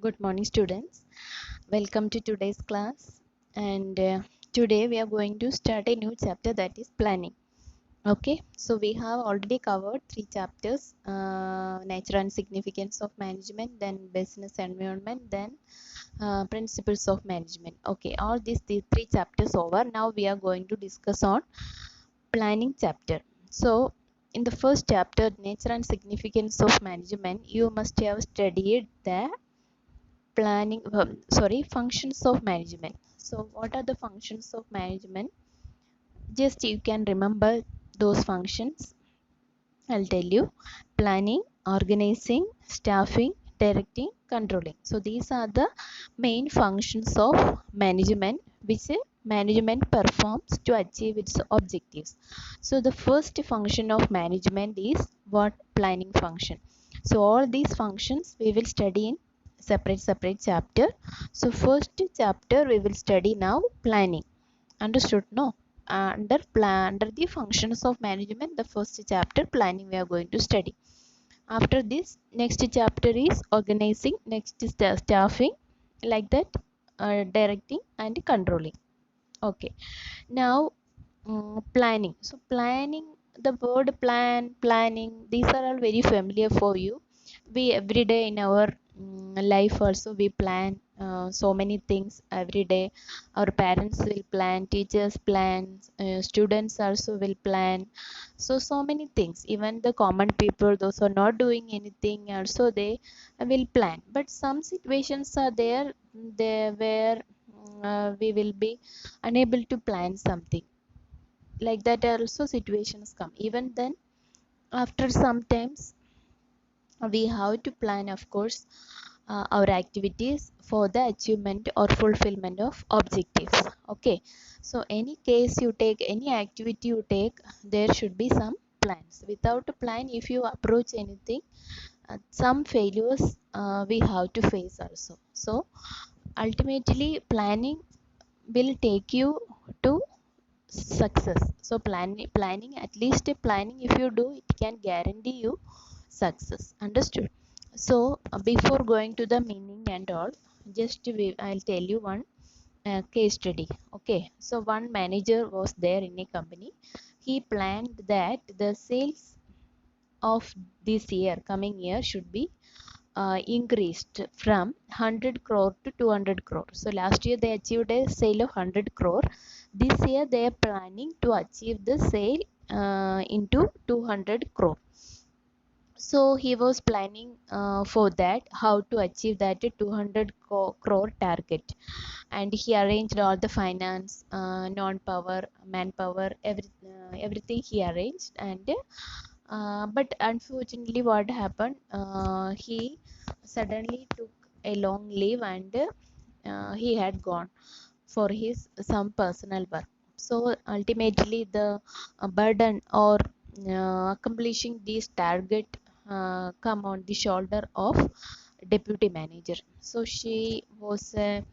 Good morning, students. Welcome to today's class. And today we are going to start a new chapter, that is planning. Okay, so we have already covered three chapters: nature and significance of management, then business environment, then principles of management. Okay, all these three chapters over. Now we are going to discuss on planning chapter. So in the first chapter, nature and significance of management, you must have studied the functions of management. So what are the functions of management? Just you can remember those functions. I'll tell you: planning, organizing, staffing, directing, controlling. So these are the main functions of management which management performs to achieve its objectives. So the first function of management is what? Planning function. So all these functions we will study in separate chapter. So first chapter we will study now planning. Understood? No? Under the functions of management, the first chapter planning we are going to study. After this, next chapter is organizing, next is the staffing, like that, directing and controlling. Okay. Now planning. So planning, the word planning, these are all very familiar for you. We every day in our life also we plan so many things every day. Our parents will plan, teachers plan, students also will plan. So many things. Even the common people, those who are not doing anything, also they will plan. But some situations are there where we will be unable to plan something. Like that also situations come. Even then, after some times, we have to plan, of course, our activities for the achievement or fulfillment of objectives. Okay, so any case you take, any activity you take, there should be some plans. Without a plan, if you approach anything, some failures we have to face also. So ultimately planning will take you to success. So planning, at least a planning if you do, it can guarantee you success. Understood? So before going to the meaning and all, I'll tell you one case study. Okay, so one manager was there in a company. He planned that the sales of this year, coming year, should be increased from 100 crore to 200 crore. So last year they achieved a sale of 100 crore. This year they are planning to achieve the sale into 200 crore. So he was planning for that, how to achieve that 200 crore target. And he arranged all the finance, non-power, manpower, everything he arranged. And but unfortunately what happened, he suddenly took a long leave, and he had gone for his some personal work. So ultimately the burden or accomplishing this target come on the shoulder of deputy manager. So she was an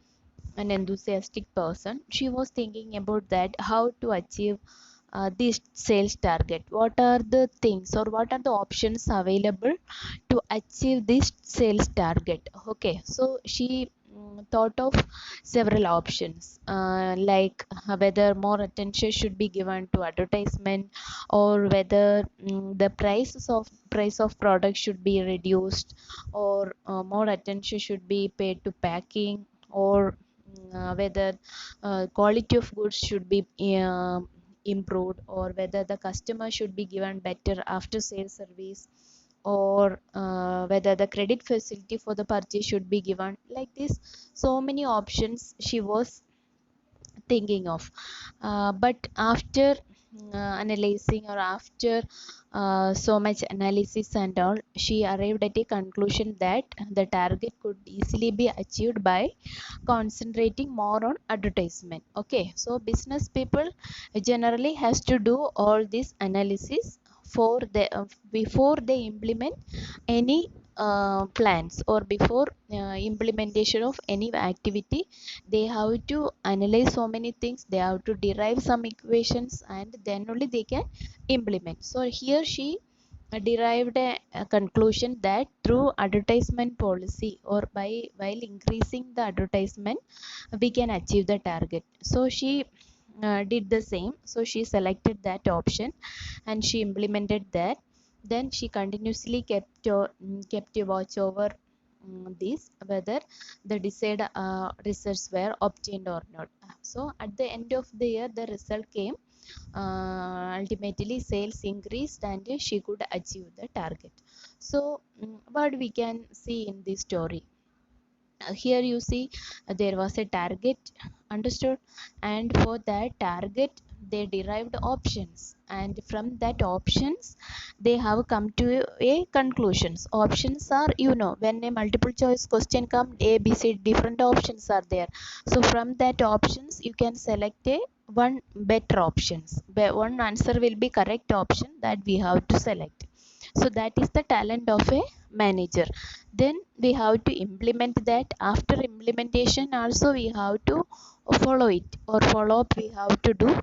enthusiastic person. She was thinking about that, how to achieve this sales target. What are the things or what are the options available to achieve this sales target? Okay, so she thought of several options, like whether more attention should be given to advertisement, or whether the price of product should be reduced, or more attention should be paid to packing, or whether quality of goods should be improved, or whether the customer should be given better after sales service, or whether the credit facility for the purchase should be given. Like this, so many options she was thinking of. But after analyzing, or after so much analysis and all, she arrived at a conclusion that the target could easily be achieved by concentrating more on advertisement. Okay, so business people generally has to do all this analysis for the before they implement any plans, or before implementation of any activity. They have to analyze so many things, they have to derive some equations, and then only they can implement. So here she derived a conclusion that through advertisement policy or by while increasing the advertisement we can achieve the target. So she did the same. So she selected that option and she implemented that. Then she continuously kept a watch over this whether the desired results were obtained or not. So at the end of the year the result came. Ultimately sales increased and she could achieve the target. So what we can see in this story, here you see there was a target, understood, and for that target they derived options, and from that options they have come to a conclusions. Options are, when a multiple choice question come, a b c different options are there. So from that options you can select a one better options, one answer will be correct option that we have to select. So that is the talent of a manager. Then we have to implement that. After implementation also we have to follow it, or follow up we have to do,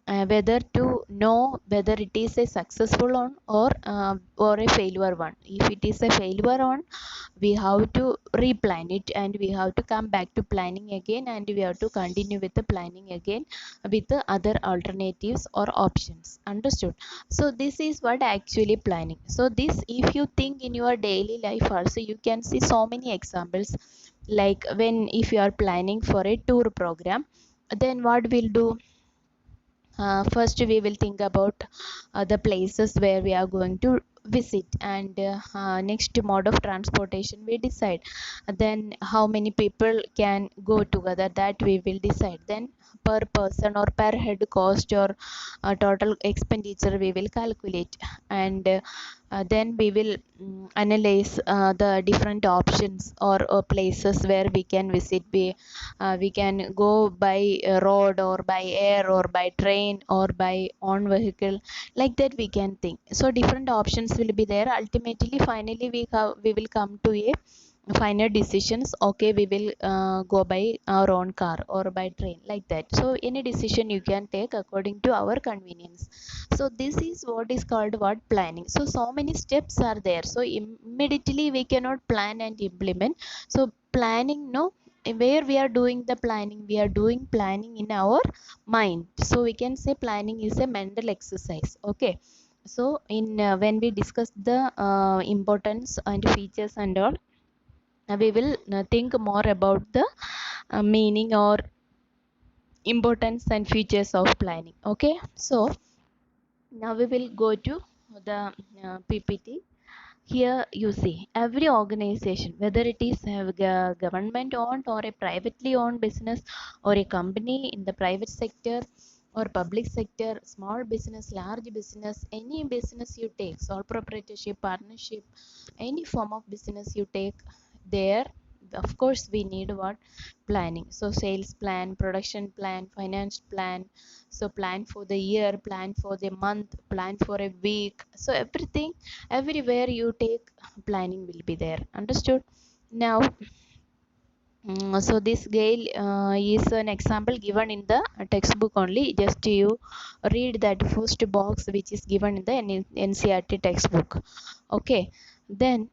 whether to know whether it is a successful one or a failure one. If it is a failure one, we have to replan it and we have to come back to planning again, and we have to continue with the planning again with the other alternatives or options, understood. So this is what actually planning. So this, if you think in your daily life also, you can see so many examples. Like when if you are planning for a tour program, then what we'll do, first we will think about the places where we are going to visit, and next mode of transportation we decide. Then how many people can go together, that we will decide. Then per person or per head cost or total expenditure we will calculate. And then we will analyze the different options or places where we can visit. We can go by road or by air or by train or by own vehicle, like that we can think. So different options will be there. Ultimately finally we will come to a final decisions. Okay, we will go by our own car or by train, like that. So any decision you can take according to our convenience. So this is what is called what planning. So many steps are there, so immediately we cannot plan and implement. So planning, no, where we are doing the planning, we are doing planning in our mind. So we can say planning is a mental exercise. Okay, so in when we discuss the importance and features and all, we will think more about the meaning or importance and features of planning. Okay, so now we will go to the ppt. Here you see every organization, whether it is a government owned or a privately owned business, or a company in the private sector or public sector, small business, large business, any business you take, sole proprietorship, partnership, any form of business you take, there of course we need what, planning. So sales plan, production plan, finance plan, so plan for the year, plan for the month, plan for a week. So everything, everywhere you take, planning will be there, understood. Now so this Gale is an example given in the textbook only. Just you read that first box which is given in the NCERT textbook. Okay, then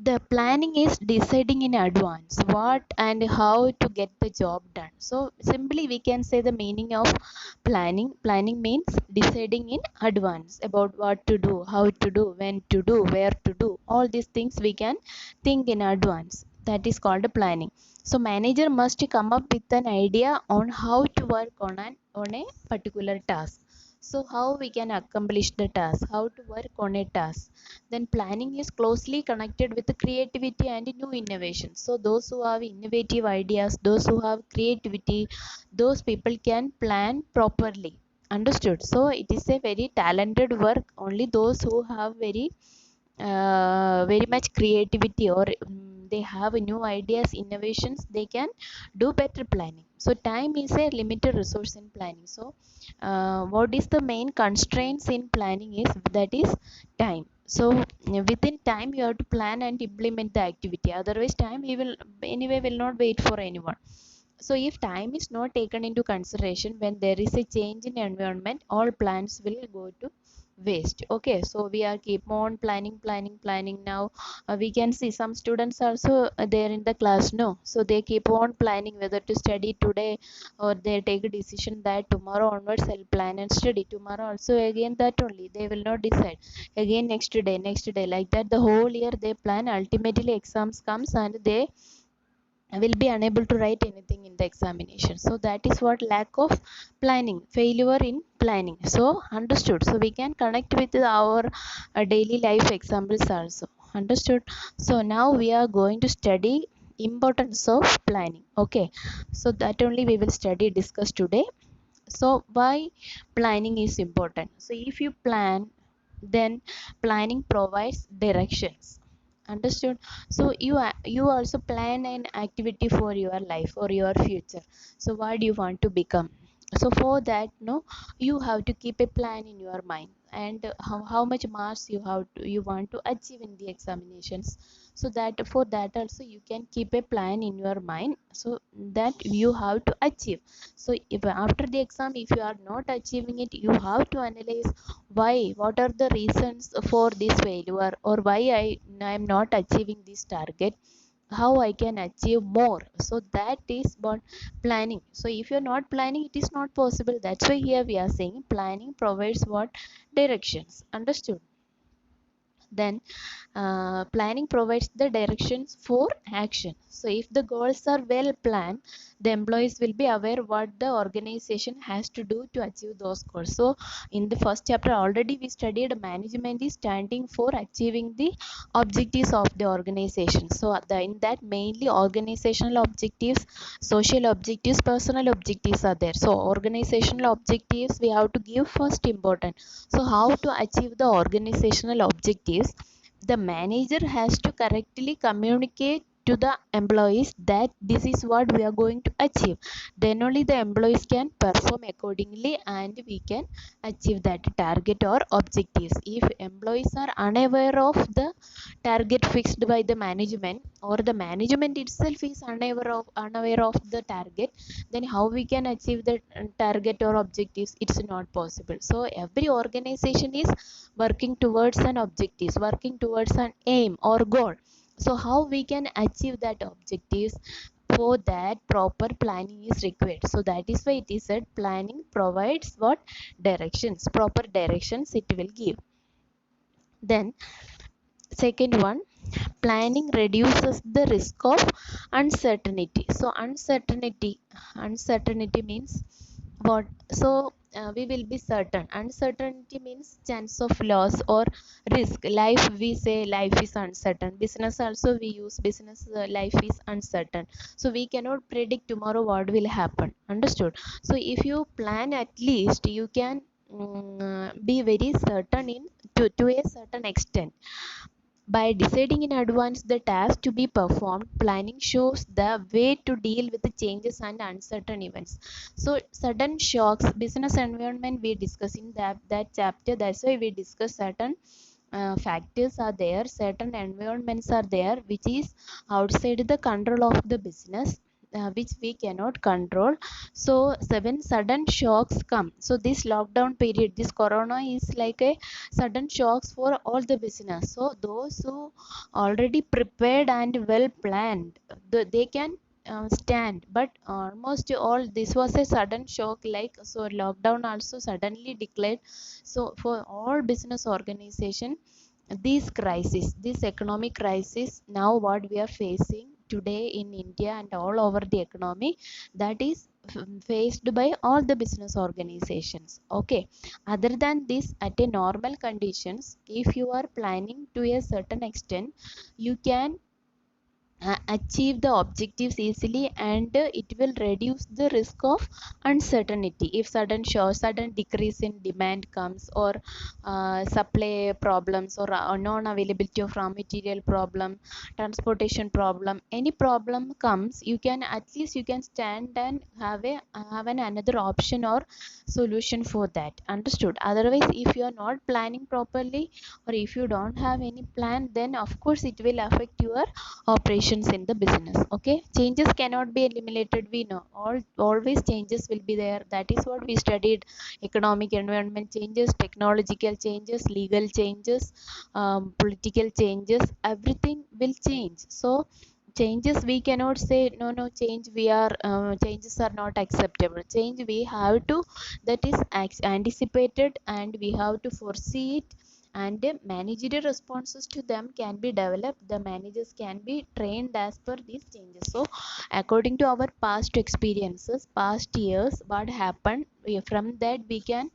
the planning is deciding in advance what and how to get the job done. So simply we can say the meaning of planning. Planning means deciding in advance about what to do, how to do, when to do, where to do. All these things we can think in advance. That is called planning. So manager must come up with an idea on how to work on a particular task. So how we can accomplish the task, how to work on a task. Then planning is closely connected with the creativity and new innovation. So those who have innovative ideas, those who have creativity, those people can plan properly, understood. So it is a very talented work. Only those who have very much creativity, or they have new ideas, innovations, they can do better planning. So time is a limited resource in planning. So what is the main constraints in planning is, that is time. So within time you have to plan and implement the activity, otherwise time we will anyway will not wait for anyone. So if time is not taken into consideration when there is a change in environment, all plans will go to waste. Okay, so we are keep on planning. Now we can see some students also there in the class, no, so they keep on planning whether to study today, or they take a decision that tomorrow onwards I'll plan and study tomorrow also, again that only they will not decide, again next day, like that the whole year they plan. Ultimately exams comes and they will be unable to write anything in the examination. So that is what lack of planning, failure in planning. So understood, so we can connect with our daily life examples also. Understood. So now we are going to study importance of planning. Okay, so that only we will study discuss today. So why planning is important? So if you plan, then planning provides directions. Understood. So you also plan an activity for your life or your future. So what do you want to become? So for that, no, you have to keep a plan in your mind, and how much marks you want to achieve in the examinations. So that for that also you can keep a plan in your mind, so that you have to achieve. So if after the exam, if you are not achieving it, you have to analyze why, what are the reasons for this failure, or why I am not achieving this target, how I can achieve more. So that is what planning. So if you're not planning, it is not possible. That's why here we are saying planning provides what? Directions. Understood. Then planning provides the directions for action. So if the goals are well planned, the employees will be aware what the organization has to do to achieve those goals. So in the first chapter already we studied management is standing for achieving the objectives of the organization. So in that mainly organizational objectives, social objectives, personal objectives are there. So organizational objectives we have to give first important. So how to achieve the organizational objectives? The manager has to correctly communicate to the employees that this is what we are going to achieve. Then only the employees can perform accordingly and we can achieve that target or objectives. If employees are unaware of the target fixed by the management, or the management itself is unaware of the target, then how we can achieve the target or objectives? It's not possible. So every organization is working towards an objectives, working towards an aim or goal. So how we can achieve that objectives? For that proper planning is required. So that is why it is said planning provides what? Directions. Proper directions it will give. Then second one, planning reduces the risk of uncertainty. So uncertainty means what? So we will be certain. Uncertainty means chance of loss or risk. Life, we say life is uncertain. Business also we use business, life is uncertain. So we cannot predict tomorrow what will happen. Understood. So if you plan, at least you can be very certain in to a certain extent. By deciding in advance the task to be performed, planning shows the way to deal with the changes and uncertain events. So, sudden shocks, business environment we discuss in that chapter. That's why we discuss certain factors are there, certain environments are there, which is outside the control of the business. Which we cannot control. So seven sudden shocks come. So this lockdown period, this corona is like a sudden shocks for all the business. So those who already prepared and well planned, they can stand. But almost all this was a sudden shock, like so lockdown also suddenly declared. So for all business organization, this economic crisis now what we are facing today in India and all over the economy, that is faced by all the business organizations. Okay, other than this, at a normal conditions, if you are planning to a certain extent, you can achieve the objectives easily, and it will reduce the risk of uncertainty. If sudden decrease in demand comes, or supply problems, or non availability of raw material problem, transportation problem, any problem comes, you can at least you can stand and have an another option or solution for that. Understood. Otherwise, if you are not planning properly, or if you don't have any plan, then of course it will affect your operation decisions in the business. Okay, changes cannot be eliminated, we know. Always changes will be there. That is what we studied: economic environment changes, technological changes, legal changes, political changes, everything will change. So changes, we cannot say no change, we are changes are not acceptable. Change we have to, that is anticipated, and we have to foresee it, and managerial responses to them can be developed. The managers can be trained as per these changes. So according to our past experiences, past years, what happened, from that we can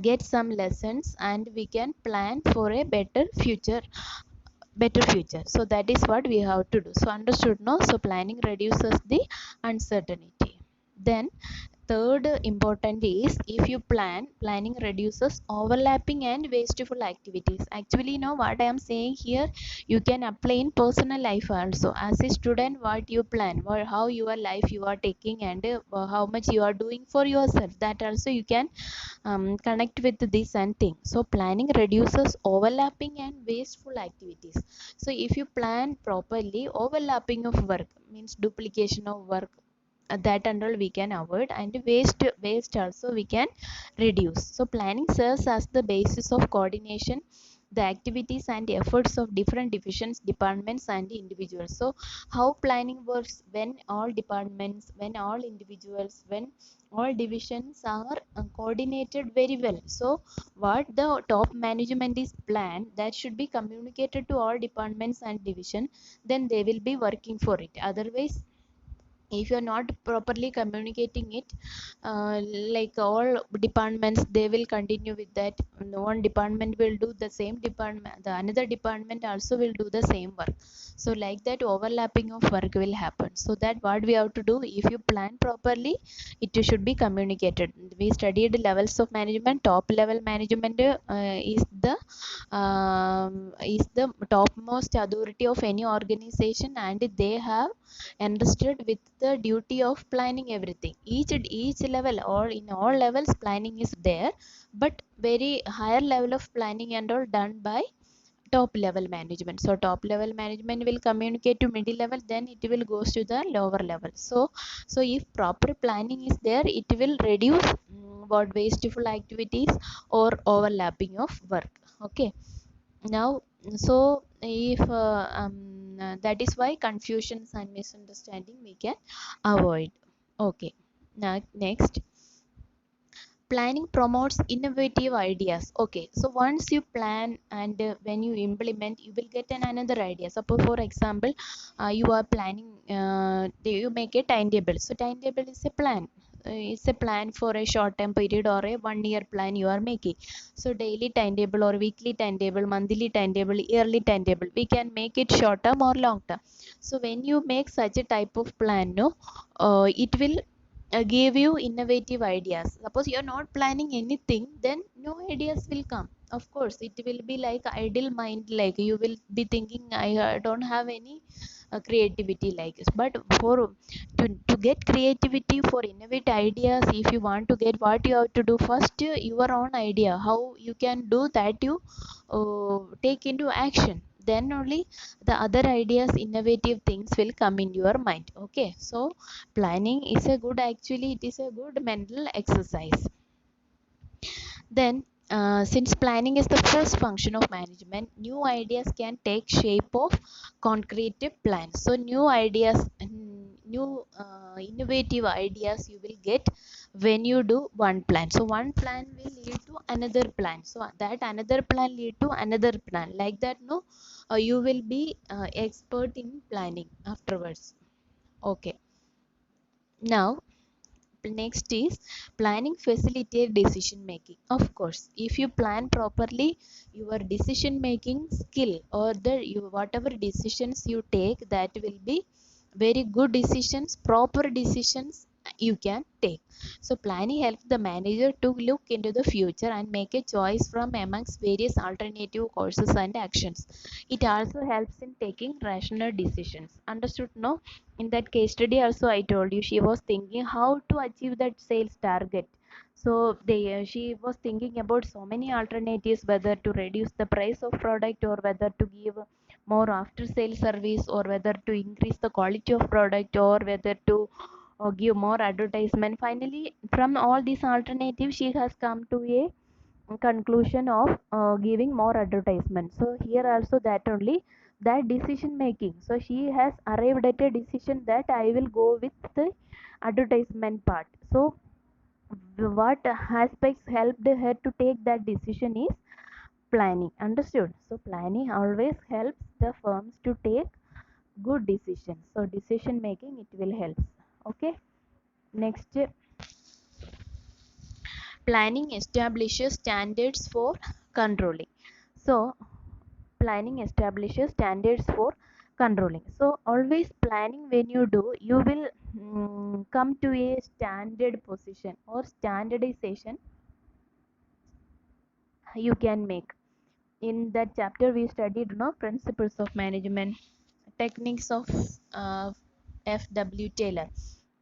get some lessons, and we can plan for a better future. So that is what we have to do. So understood, no? So planning reduces the uncertainty. Then third important is, if you planning reduces overlapping and wasteful activities. Actually, you know what I am saying here, you can apply in personal life also. As a student, what you plan, or how your life you are taking, and how much you are doing for yourself, that also you can connect with this and thing. So planning reduces overlapping and wasteful activities. So if you plan properly, overlapping of work means duplication of work, that and all we can avoid, and waste also we can reduce. So planning serves as the basis of coordination the activities and efforts of different divisions, departments, and individuals. So how planning works: when all departments, when all individuals, when all divisions are coordinated very well. So what the top management is planned, that should be communicated to all departments and division, then they will be working for it. Otherwise, if you're not properly communicating it, uh, like all departments, they will continue with that. No one department will do the same department, the another department also will do the same work. So like that, overlapping of work will happen. So that what we have to do, if you plan properly, it should be communicated. We studied levels of management. Top level management is the topmost authority of any organization, and they have entrusted with the duty of planning everything. Each level, or in all levels, planning is there, but very higher level of planning and all done by top level management. So top level management will communicate to middle level, then it will goes to the lower level. So if proper planning is there, it will reduce what wasteful activities or overlapping of work. Okay, now, so if that is why confusions and misunderstanding we can avoid. Okay, now next, planning promotes innovative ideas. Okay, so once you plan, and when you implement, you will get another idea. Suppose for example, you are planning, you make a timetable. So timetable is a plan. It's a plan for a short term period or a 1 year plan you are making. So daily timetable or weekly timetable, monthly timetable, yearly timetable, we can make it short term or long term. So when you make such a type of plan, no, it will give you innovative ideas. Suppose you are not planning anything, then no ideas will come. Of course, it will be like idle mind, like you will be thinking, I don't have any creativity like this. But for to get creativity, for innovative ideas, if you want to get, what you have to do first, your own idea how you can do that, you take into action, then only the other ideas, innovative things will come in your mind. Okay, so planning is a good, actually it is a good mental exercise. Then since planning is the first function of management, new ideas can take shape of concrete plans. So new ideas, new innovative ideas you will get when you do one plan. So one plan will lead to another plan, so that another plan lead to another plan, like that, no, you will be expert in planning afterwards. Okay, now next is, planning facilitate decision making. Of course, if you plan properly, your decision making skill, or whatever decisions you take, that will be very good decisions, proper decisions you can take. So planning helps the manager to look into the future and make a choice from amongst various alternative courses and actions. It also helps in taking rational decisions. Understood, no? In that case study also, I told you, she was thinking how to achieve that sales target. So she was thinking about so many alternatives, whether to reduce the price of product, or whether to give more after sales service, or whether to increase the quality of product, or whether to give more advertisement. Finally, from all these alternatives, she has come to a conclusion of giving more advertisement. So here also that only, that decision making, so she has arrived at a decision that I will go with the advertisement part. So what aspects helped her to take that decision is planning. Understood? So planning always helps the firms to take good decisions. So decision making, it will help. Okay, next, planning establishes standards for controlling. So planning establishes standards for controlling. So always planning, when you do, you will come to a standard position or standardization you can make. In that chapter we studied, principles of management, techniques of uh, F.W. Taylor.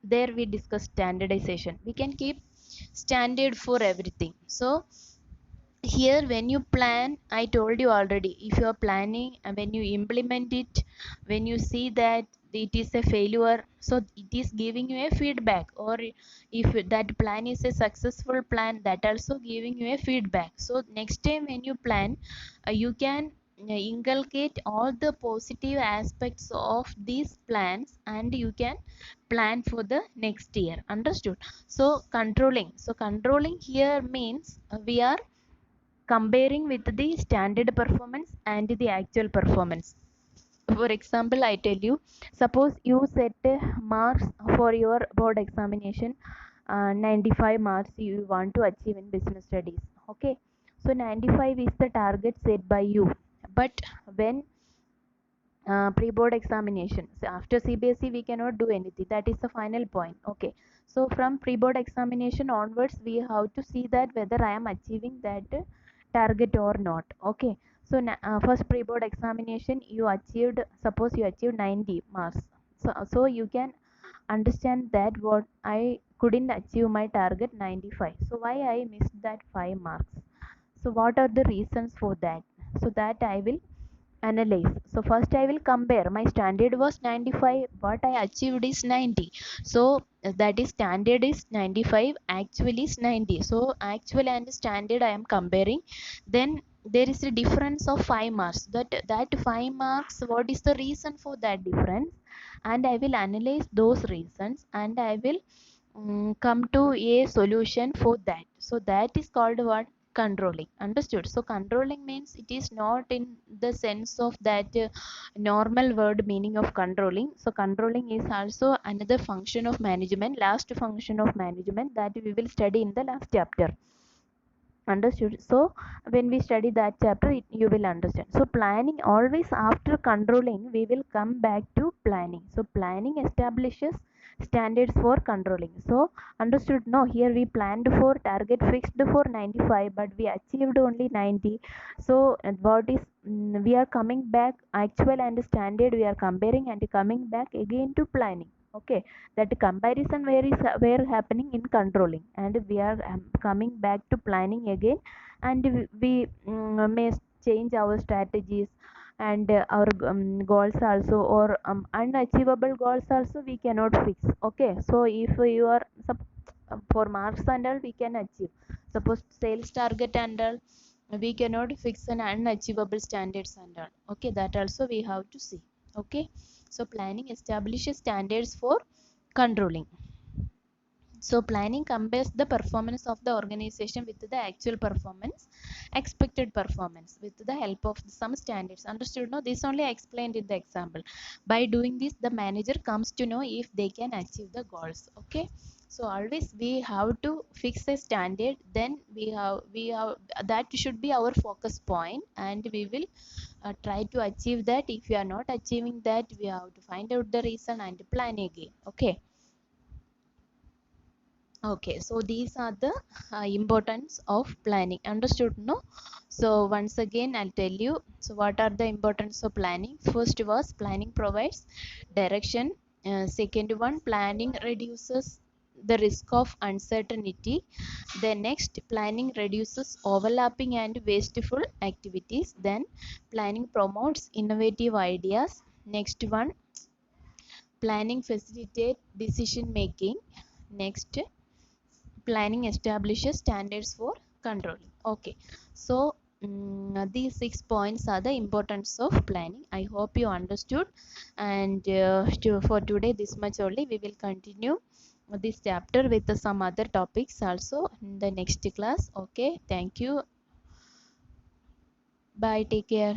There we discussed standardization. We can keep standard for everything. So here when you plan, I told you already, if you are planning and when you implement it, when you see that it is a failure, so it is giving you a feedback. Or if that plan is a successful plan, that also giving you a feedback. So next time when you plan, you can inculcate all the positive aspects of these plans, and you can plan for the next year. Understood? So controlling, here means we are comparing with the standard performance and the actual performance. For example, I tell you, suppose you set marks for your board examination, 95 marks you want to achieve in business studies. Okay, so 95 is the target set by you. But when pre-board examination, so after CBSE we cannot do anything, that is the final point. Okay, so from pre-board examination onwards, we have to see that whether I am achieving that target or not. Okay, so first pre-board examination you achieved, suppose you achieved 90 marks. So you can understand that what I couldn't achieve my target 95, so why I missed that 5 marks. So what are the reasons for that? So that I will analyze. So first I will compare, my standard was 95, what I achieved is 90. So that is standard is 95, actual is 90. So actual and standard I am comparing. Then there is a difference of 5 marks. That 5 marks, what is the reason for that difference? And I will analyze those reasons, and I will come to a solution for that. So that is called what? Controlling. Understood? So controlling means, it is not in the sense of that normal word meaning of controlling. So controlling is also another function of management, last function of management, that we will study in the last chapter. Understood? So when we study that chapter, you will understand. So planning, always after controlling we will come back to planning. So planning establishes standards for controlling. So understood? No, here we planned for target fixed for 95, but we achieved only 90. So what is, we are coming back, actual and standard we are comparing and coming back again to planning. Okay, that comparison where happening in controlling, and we are coming back to planning again. And we may change our strategies, and our goals also, or unachievable goals also we cannot fix. Okay, so if you are for marks and all we can achieve, suppose sales target and all, we cannot fix an unachievable standards and all. Okay, that also we have to see. Okay, so planning establishes standards for controlling. So planning compares the performance of the organization with the actual performance, expected performance, with the help of some standards. Understood? No, this only explained in the example. By doing this, the manager comes to know if they can achieve the goals. Okay, so always we have to fix a standard, then we have that should be our focus point, and we will try to achieve that. If we are not achieving that, we have to find out the reason and plan again. Okay. Okay, so these are the importance of planning. Understood? No? So once again I'll tell you, so what are the importance of planning? First was, planning provides direction. Second one, planning reduces the risk of uncertainty. Then next, planning reduces overlapping and wasteful activities. Then planning promotes innovative ideas. Next one, planning facilitate decision making. Next, planning establishes standards for controlling. Okay, so these 6 points are the importance of planning. I hope you understood, and for today this much only. We will continue this chapter with some other topics also in the next class. Okay, thank you, bye, take care.